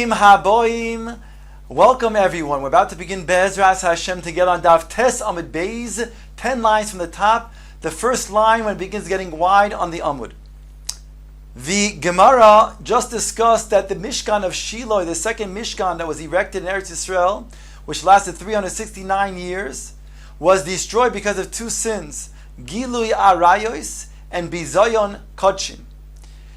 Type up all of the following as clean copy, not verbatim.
Bruchim haboim. Welcome everyone. We're about to begin Be'ezras Hashem to get on Daf Tes Amud Beis, 10 lines from the top. The first line when it begins getting wide on the Amud. The Gemara just discussed that the Mishkan of Shiloh, the second Mishkan that was erected in Eretz Yisrael, which lasted 369 years, was destroyed because of two sins, Gilui Arayos and Bizayon Kodshim.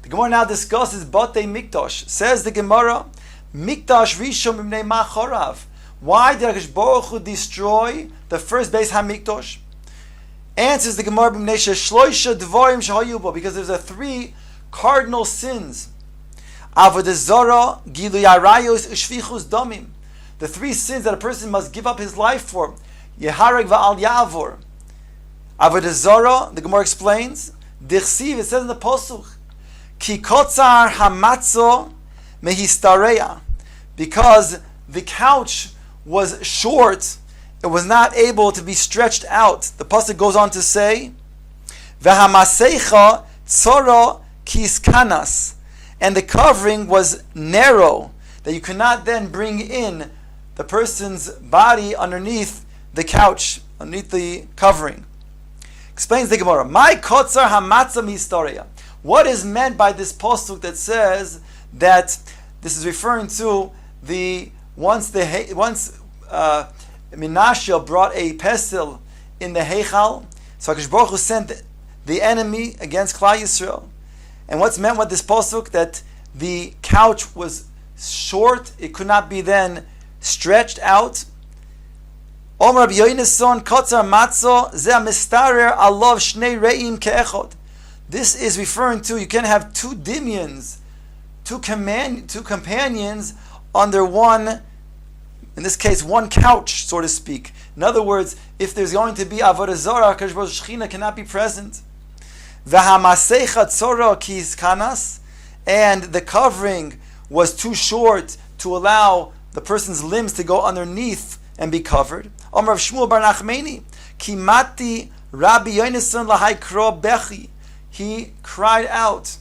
The Gemara now discusses Batei Mikdash. Says the Gemara, Mikdash Rishon Mimnei Machorav. Why did HaKadosh Baruch Hu destroy the first Beis HaMikdash? Answers the Gemara, B'mnei Shloisha Dvorim Shehayu Bo, because there's three cardinal sins. Avodah Zarah, Gilui Arayos, Ushvichus Damim. The three sins that a person must give up his life for. Yehareg Va'al Yavor. Avodah Zarah, the Gemara explains, Dichsiv, it says in the Pasuk, Ki kotzar hamatzo mehistareya, because the couch was short, it was not able to be stretched out. The pasuk goes on to say, V'hamaseicha tzoro kiskanas, and the covering was narrow, that you could not then bring in the person's body underneath the couch, underneath the covering. Explains the Gemara, My kotzar hamatzo mehistareya. What is meant by this pasuk that says that this is referring to the once Menashe brought a pestil in the Heichal, so HaKadosh Baruch Hu sent the enemy against Klal Yisrael. And what's meant with this pasuk, that the couch was short, it could not be then stretched out. Omer Rabbi Yonason kotzar matzo ze mistarer alav shnei re'im ke'echod. This is referring to, you can have two dimions, two companions under one, in this case, one couch, so to speak. In other words, if there's going to be Avodah Zarah, HaKadosh Baruch Hu Shechina cannot be present. V'hamaseicha tzora kiskanas, and the covering was too short to allow the person's limbs to go underneath and be covered. Amar Rav Shmuel bar Nachmani, Kimati Rabbi Yonason lahai kro bechi. He cried out.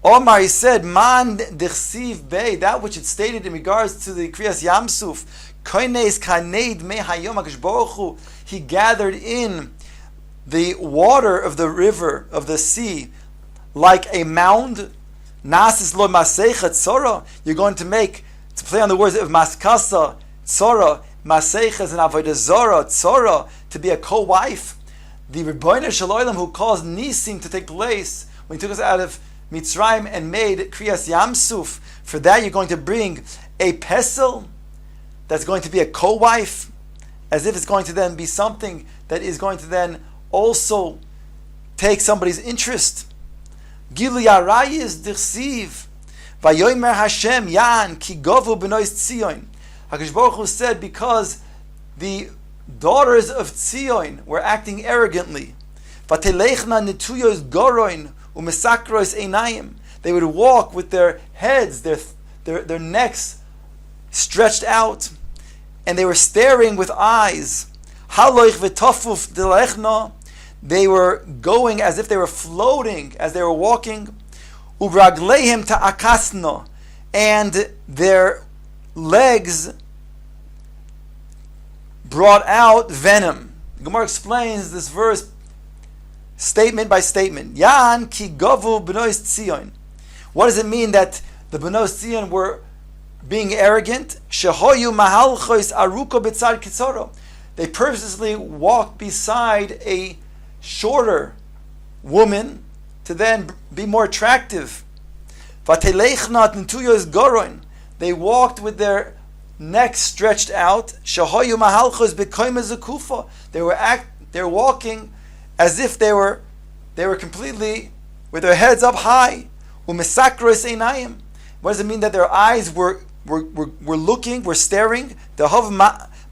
Omar, he said, Man dichsiv bey, that which it stated in regards to the Kriyas Yamsuf, koines kaneid me hayom HaKadosh Baruch Hu, he gathered in the water of the river, of the sea, like a mound. Nasis lo masechet tzora, you're going to play on the words of maskasa, tzora, masechet and avodah zara, tzora, to be a co-wife. The Rebbeinu Shel Olam who caused Nisim to take place when he took us out of Mitzrayim and made Kriyas Yamsuf, for that you're going to bring a pesel that's going to be a co-wife, as if it's going to then be something that is going to then also take somebody's interest. Gilu Yarayis Dichsiv Vayomer Hashem Yan Ki Govu B'nois Tzion. HaKadosh Baruch Hu said, because the daughters of Tzion were acting arrogantly. Vatelechna netuyos goroin umesakros einayim. They would walk with their heads, their necks stretched out, and they were staring with eyes. Haloich v'tofuf delechna. They were going as if they were floating as they were walking. Ubragleihem ta'akasna, and their legs brought out venom. The Gemara explains this verse statement by statement. Yan ki gavu b'nois tzion. What does it mean that the b'nos tzion were being arrogant? Shehoyu mahalchos aruko b'tzad kitzoro. They purposely walked beside a shorter woman to then be more attractive. Vatelechnat n'tuyos goroin. They walked with their necks stretched out. Shahoyu mahalchos b'koyma zekufa. They were walking as if they were completely with their heads up high. Umesakros einayim. What does it mean that their eyes were looking, were staring? The hav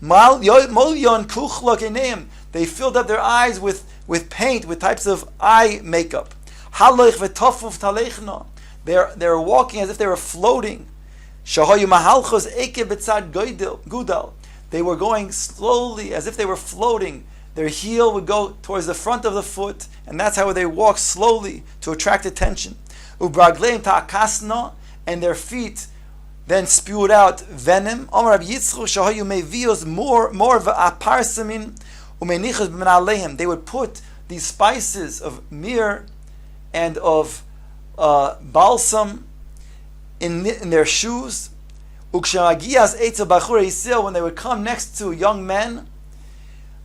molyon kuchlok einayim. They filled up their eyes with paint, with types of eye makeup. Haloich v'tofuf talechna. They were walking as if they were floating. Shahoyu mahalchos eke b'tzad gudal. They were going slowly as if they were floating. Their heel would go towards the front of the foot, and that's how they walk slowly to attract attention. Ubragleim ta'akasna, and their feet then spewed out venom. Omar Rabbi Yitzchak shahayu mevios more v'aparsamin umenichas b'menaleim. They would put these spices of myrrh and of balsam in their shoes. Ukshamagias eitzel bachur yisil, when they would come next to young men,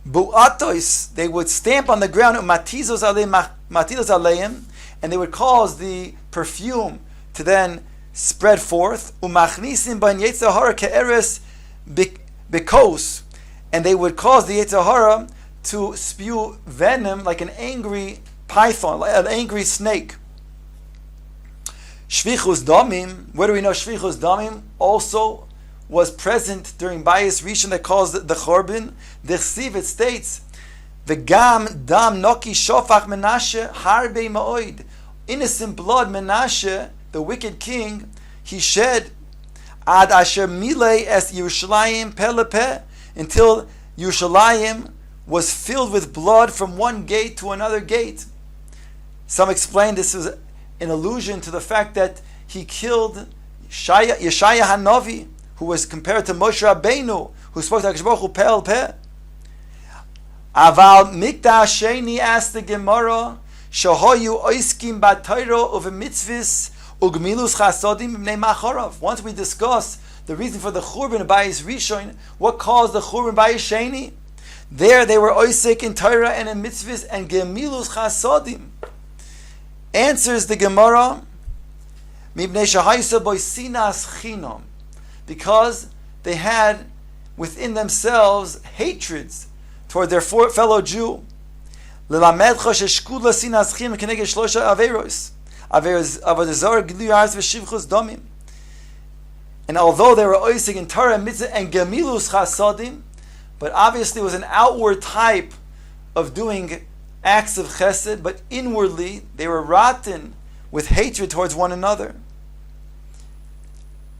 bu'atois, they would stamp on the ground matizos aleim, and they would cause the perfume to then spread forth. Umachnisim ban yetzer hara ke'eres bekos, and they would cause the yetzer hara to spew venom like an angry python, like an angry snake. Shvichus damim. Where do we know shvichus damim also was present during Bayis Rishon that caused the Chorban? The Chsiv, it states, "V'gam dam noki shofach Menashe harbe ma'oid." Innocent blood, Menashe, the wicked king, he shed ad asher milei es Yerushalayim pelepeh, until Yerushalayim was filled with blood from one gate to another gate. Some explain this was an allusion to the fact that he killed Yeshaya Hanavi, who was compared to Moshe Rabbeinu, who spoke to HaKadosh Baruch Hu peh el peh. Aval Mikdash Sheni, asked the Gemara, Shahoyu oiskim b'Torah u'v'mitzvos u'gmilus chasodim b'nei macharav. Once we discuss the reason for the Churban Bayis Rishon, what caused the Churban Bayis Sheni? There they were oisik in Torah and in mitzvahs and gemilus chasodim. Answers the Gemara, mibnei shahaysa boy sinas chinam, because they had within themselves hatreds toward their fellow Jew. Lelamedcha sheshkula sinas chinam keneged shlosha averos, avodah zarah gilui haaretz v'shivchus damim. And although they were oisig in Torah and mitzvah and gemilus chasodim, but obviously it was an outward type of doing acts of chesed, but inwardly they were rotten with hatred towards one another.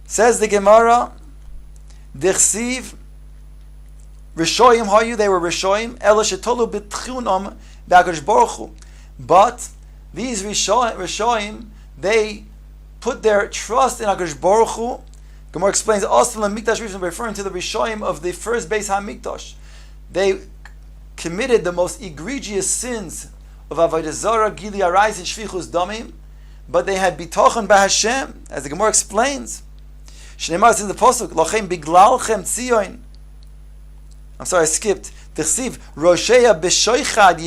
Says the Gemara, Dichsiv, Rishoyim hayu, they were Rishoyim, Ela shetolu b'tchunam b'HaKadosh Baruch Hu. But these Rishoyim, they put their trust in HaKadosh Baruch Hu. Gemara explains, also the Mikdash Rishon, referring to the Rishoyim of the first Beis HaMikdash. They committed the most egregious sins of Avodah Zarah, Gili Arayis, and Shvichus Damim, but they had bitochen b'Hashem, as the Gemara explains. Shneimar says in the Pasuk, Lochem biglalchem tzion. I'm sorry, I skipped. Tichsiv, Rosheya b'shoichad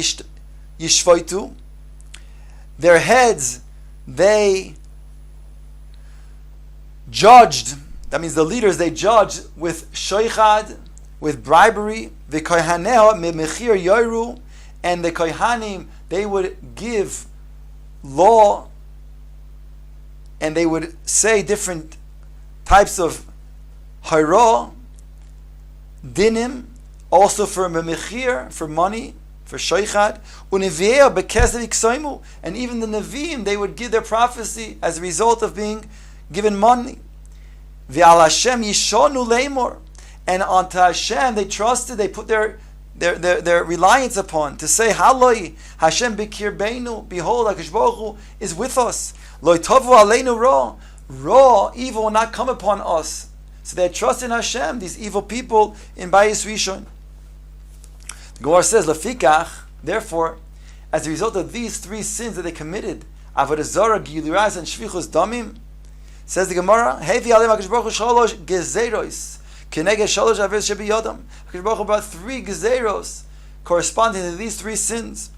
yishvoitu. Their heads, they judged, that means the leaders, they judged with shoichad, with bribery, the kohaneh mechir yoru, and the kohanim, they would give law, and they would say different types of hara, dinim, also for mechir, for money, for shoichad, univea bekesev iksoimu, and even the neviim, they would give their prophecy as a result of being given money. V'al Hashem yishonu leimor, and onto Hashem they trusted, they put their reliance upon, to say, Haloi, Hashem b'kirbeinu, behold, HaKadosh Baruch Hu is with us. Lo tovu aleinu ra, evil will not come upon us. So they trust in Hashem, these evil people in Bayis Rishon. The Gemara says, Lefikach, therefore, as a result of these three sins that they committed, Avodah Zarah, Gilui Arayis, and Shvichus Damim, says the Gemara, Hevi alem HaKadosh Baruch Hu shalosh gezeros, keneged shalosh averos shebiyodam. HaKadosh Baruch Hu brought three gezeros corresponding to these three sins.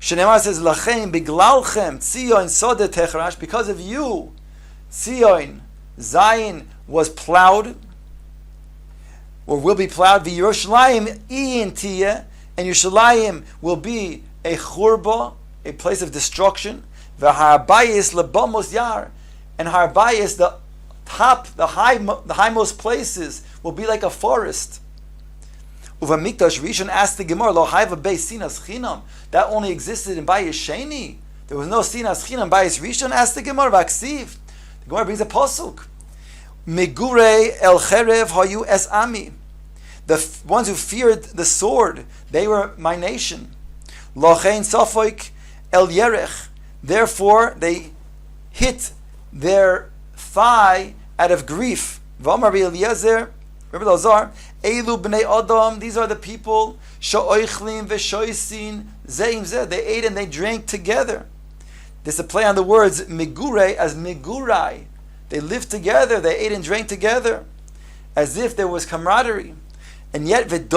Shneimar says, Lachem biglalchem tzion sodet techrash, because of you, Tzion, Zion was plowed, or will be plowed. V'Yerushalayim iyintiyeh, and Yerushalayim will be a churba, a place of destruction. V'harbayis lebamos yar, and Harbayis, the top, the highmost places, will be like a forest. Uva Mikdash Rishon, asked the Gemara, Lo hayva beis sinas chinam, that only existed in Bayis Sheni. There was no sinas chinam Bayis Rishon. Asked the Gemara, Vaksiv. The Gemara brings a pasuk. Megurei el cherev hayu es ami. The ones who feared the sword, they were my nation. Lochein safoik el yerech. Therefore, they hit their thigh out of grief. V'amar Rabbi Eliezer, Rabbi Lazar, Elu b'nei Adam, these are the people, she'oichlim v'shoisin zeim zeh, they ate and they drank together. This is a play on the words migure as migurai. They lived together, they ate and drank together, as if there was camaraderie. And yet, and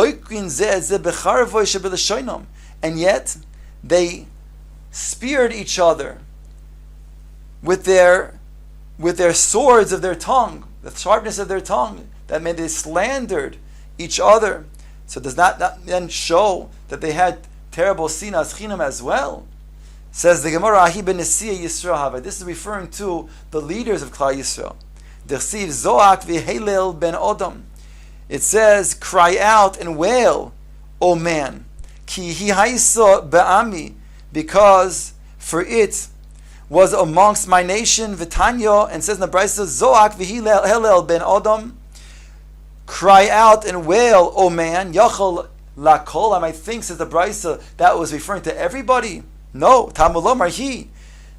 yet, they speared each other with their swords of their tongue, the sharpness of their tongue. That meant they slandered each other. So does not then show that they had terrible sinas chinam as well? Says the Gemara, Ahi ben Nesiya Yisrael. This is referring to the leaders of Klal Yisrael. Dersiv Zoak v'Helel ben Odom. It says, cry out and wail, O man, ki hi haisa be'ami, because for it was amongst my nation, v'tanya, and says in the Brisa, Zoak v'Helel ben Odom, cry out and wail, O man, yachol lakol. I might think, says the Brisa, that was referring to everybody. No, Tamulomar he,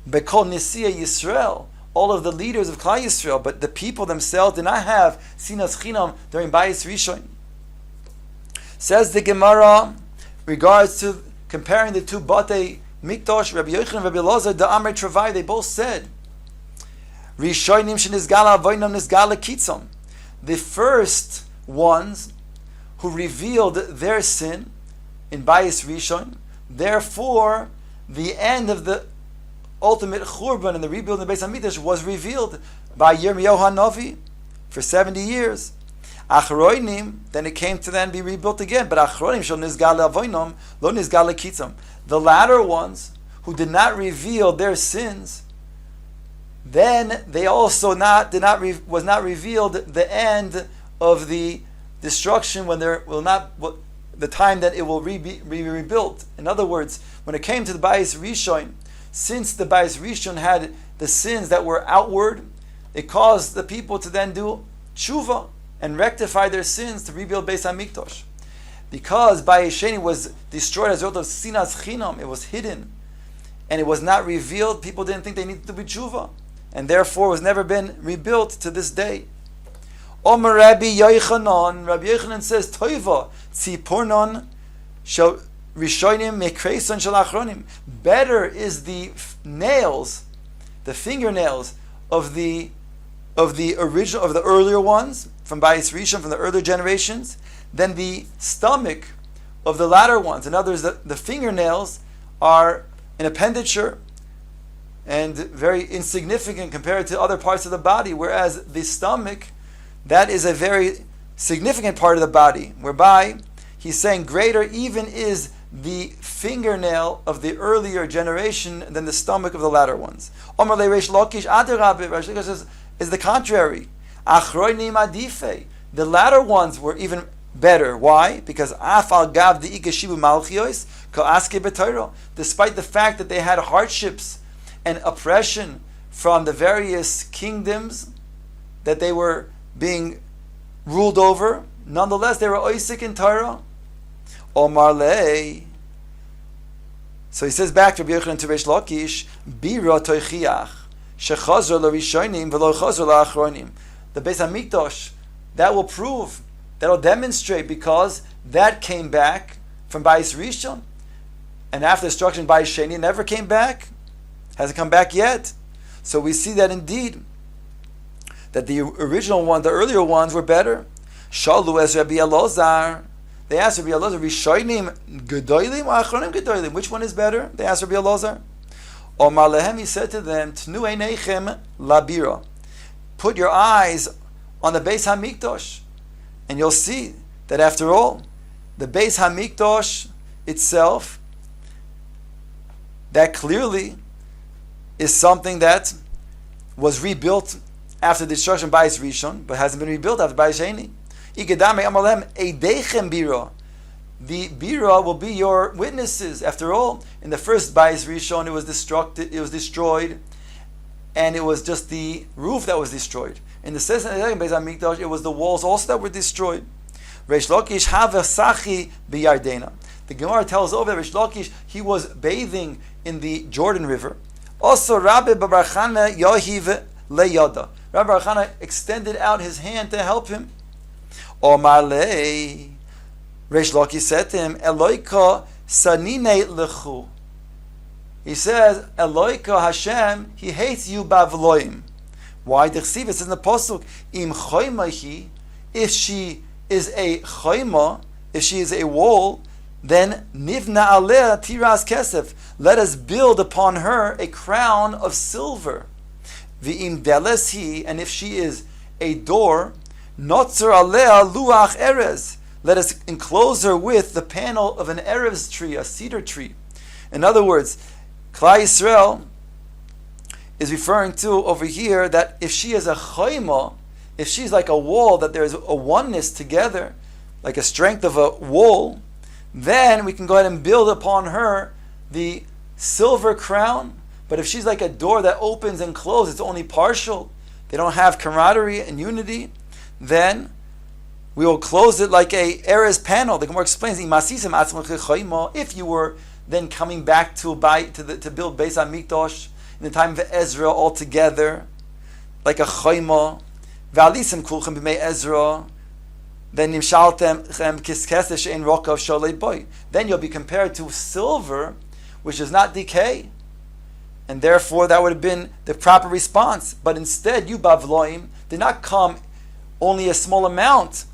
Bekol Nesiya Yisrael, all of the leaders of Klal Yisrael, but the people themselves did not have sinas chinam during Bayis Rishon. Says the Gemara, regards to comparing the two Batei Mikdash, Rabbi Yochanan and Rabbi Elazar, the Amrei Travai, they both said, Rishonim shenizgala avoinam nizgala kitzam. The first ones who revealed their sin in Bayis Rishon, therefore the end of the ultimate churban and the rebuilding of the Beis Hamikdash was revealed by Yirmiyahu Hanavi for 70 years. Achroinim, then it came to then be rebuilt again. But Achroinim shel nizgal avoinam lo nizgal kitzam. The latter ones who did not reveal their sins, then they also was not revealed the end of the destruction when there will not. The time that it will be rebuilt. In other words, when it came to the Bayis Rishon, since the Bayis Rishon had the sins that were outward, it caused the people to then do tshuva and rectify their sins to rebuild Beis Hamikdash. Because Bayis Sheni was destroyed as a result of sinas chinam, it was hidden, and it was not revealed, people didn't think they needed to be tshuva, and therefore was never been rebuilt to this day. Omer Rabbi Yochanan says, Toiva, Tzipornon, shall Rishonim Mekreison shel Achronim. Better is the nails, the fingernails of the original, of the earlier ones, from Bayis Rishon, from the earlier generations, than the stomach of the latter ones. In other words, the fingernails are an appendage and very insignificant compared to other parts of the body, whereas the stomach, that is a very significant part of the body, whereby he's saying greater even is the fingernail of the earlier generation than the stomach of the latter ones. Omar le Reish Lakish Adarabe, Reish Lakish says, is the contrary. Achroinim adife. The latter ones were even better. Why? Because afal gav the ikashibu malchios ko aske b'Torah. Despite the fact that they had hardships and oppression from the various kingdoms that they were being ruled over, nonetheless they were oisik in Torah. Omar le. So he says back to Rabbi Yochanan to Reish Lakish, Bira toichiach shechazra l'rishonim v'lo chazra l'achronim. The Beis Hamikdash, that will prove, that will demonstrate, because that came back from Bayis Rishon, and after destruction Bayis Sheni it never came back, hasn't come back yet. So we see that indeed, that the original one, the earlier ones were better. Shalu es Rabbi Elazar. They asked Rabbi Elazar, Rishonim gedolim or achronim gedolim? Which one is better? They asked Rabbi Elazar. Omar lehem, he said to them, Tnu einechem labira. Put your eyes on the Beis Hamikdash, and you'll see that after all, the Beis Hamikdash itself, that clearly is something that was rebuilt after the destruction by Bayis Rishon, but hasn't been rebuilt after Bayis Sheni. The bira will be your witnesses. After all, in the first Bayis Rishon, it was destroyed, and it was just the roof that was destroyed. In the second Beis Hamikdash, it was the walls also that were destroyed. Reish Lakish havasachi biyardena. The Gemara tells over that Reish Lakish, he was bathing in the Jordan River. Also, Rabbi Babarchana Yohiv leyada. Rabbi Bar Chana extended out his hand to help him. Omar lei, Reish Lakish said to him, Eloika sanine lechu. He says, Eloika Hashem, He hates you bavloim. Why? It says in the pasuk, Im choymahi, if she is a choyma, if she is a wall, then nivna aleh tiras kesef. Let us build upon her a crown of silver. V'im deles hi, and if she is a door, notzer aleh luach erez. Let us enclose her with the panel of an erez tree, a cedar tree. In other words, Klal Yisrael is referring to over here that if she is a chayma, if she's like a wall, that there's a oneness together, like a strength of a wall, then we can go ahead and build upon her the silver crown. But if she's like a door that opens and closes, it's only partial, they don't have camaraderie and unity, then we will close it like a erez panel. The Gemara explains, if you were then coming back to build Beis HaMikdash in the time of Ezra all together, like a chayma, v'alisim kulchem b'mei Ezra, then nimshaltem kiskeseh she'en rokav sholei boy. Then you'll be compared to silver, which does not decay, and therefore that would have been the proper response. But instead, you bavloim did not come only a small amount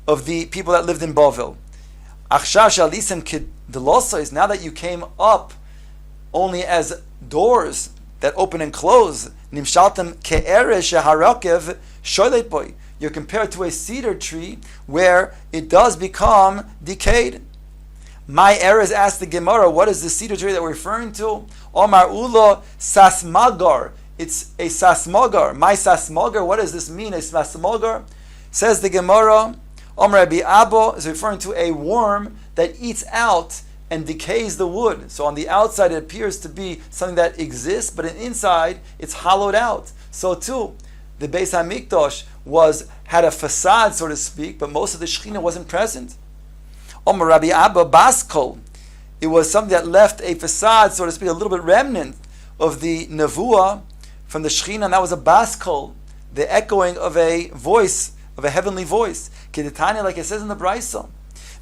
of the people that lived in Bavel. Achshav shalisim kidlosos. Now that you came up only as doors that open and close, nimshaltem ke'eresh sheharakev sholei boy. You're compared to a cedar tree where it does become decayed. My erez asked the Gemara, what is the cedar tree that we're referring to? Omar Ula Sasmagar. It's a Sasmagar. My Sasmagar, what does this mean, a Sasmagar? Says the Gemara, Omar Rabbi Abba is referring to a worm that eats out and decays the wood. So on the outside it appears to be something that exists, but inside it's hollowed out. So too, the Beis HaMikdash had a facade, so to speak, but most of the Shekhinah wasn't present. Omar Rabbi Abba Baskol, it was something that left a facade, so to speak, a little bit remnant of the Nevuah from the Shekhinah, and that was a Baskol, the echoing of a voice, of a heavenly voice. Kedetanya, like it says in the Brisa,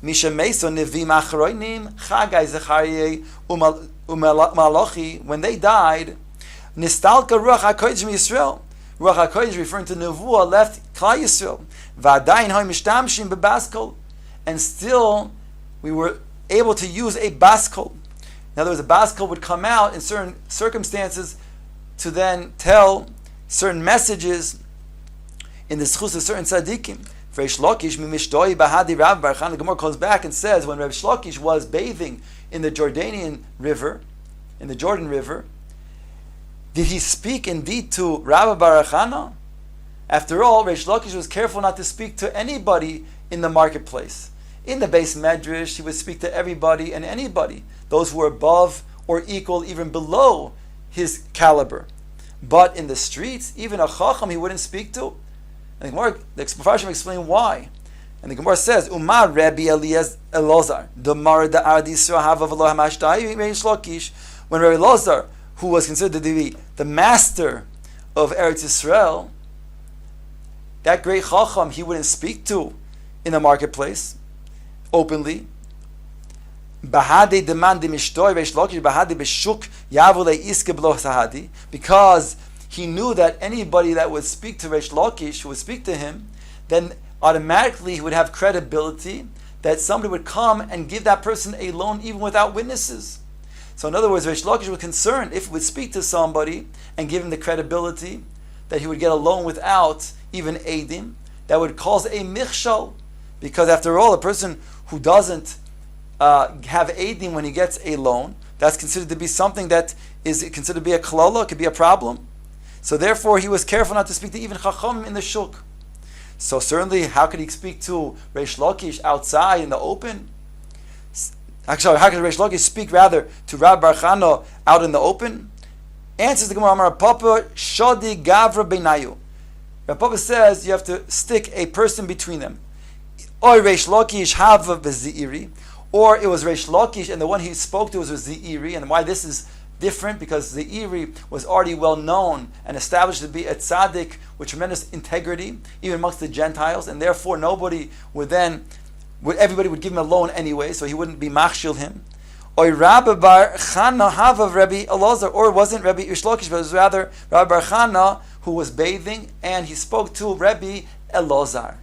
Misha Meso Nevim Achroinim Chagai Zechariah Umalachi, when they died, Nistalka Ruach HaKodesh Yisrael. Ruach HaKodesh, referring to Nevuah, left Klal Yisrael. V'adayin ha'im mishtamshim bebaskol, and still we were able to use a baskol. In other words, a baskol would come out in certain circumstances to then tell certain messages in the schus of certain tzaddikim. Reish Lakish mimishdoi bahadi Rav Bar Chana. The Gemara comes back and says when Reish Lakish was bathing in the Jordanian river, in the Jordan River, did he speak indeed to Rabbi Bar Chana? After all, Reish Lakish was careful not to speak to anybody in the marketplace. In the base medrash, he would speak to everybody and anybody, those who were above or equal, even below his caliber. But in the streets, even a chacham he wouldn't speak to. And the Gemara, the Mepharshim explain why. And the Gemara says, Umar Rabbi Elazar, Damar Da'ar D'Yisrael Hava V'lo Hamashtai Reish Lakish, when Rabbi Elazar, who was considered to be the master of Eretz Yisrael, that great chacham he wouldn't speak to in the marketplace openly. Because he knew that anybody that would speak to Reish Lakish, who would speak to him, then automatically he would have credibility that somebody would come and give that person a loan even without witnesses. So in other words, Reish Lakish was concerned if he would speak to somebody and give him the credibility that he would get a loan without even eidim, that would cause a michshal. Because after all, a person who doesn't have eidim when he gets a loan, that's considered to be something that is considered to be a klala, could be a problem. So therefore, he was careful not to speak to even chacham in the shuk. So certainly, how could he speak to Reish Lakish outside in the open? Actually, how could Reish Lakish speak rather to Rabbi Bar Chana out in the open? Answers the Gemara, Amar Papa Shadi Gavra Beinayu. Rabbi Papa says you have to stick a person between them. Or Reish Lakish Hava V'Zi'iri, or it was Reish Lakish and the one he spoke to was Zi'iri, and why this is different because the Iri was already well known and established to be a tzaddik with tremendous integrity, even amongst the Gentiles, and therefore everybody would give him a loan anyway, so he wouldn't be machshil him. Or Rabbi Bar Chana Havav Rabbi Elazar, or it wasn't Rabbi Ishlokish, but it was rather Rabbi Bar Chana who was bathing, and he spoke to Rabbi Elazar.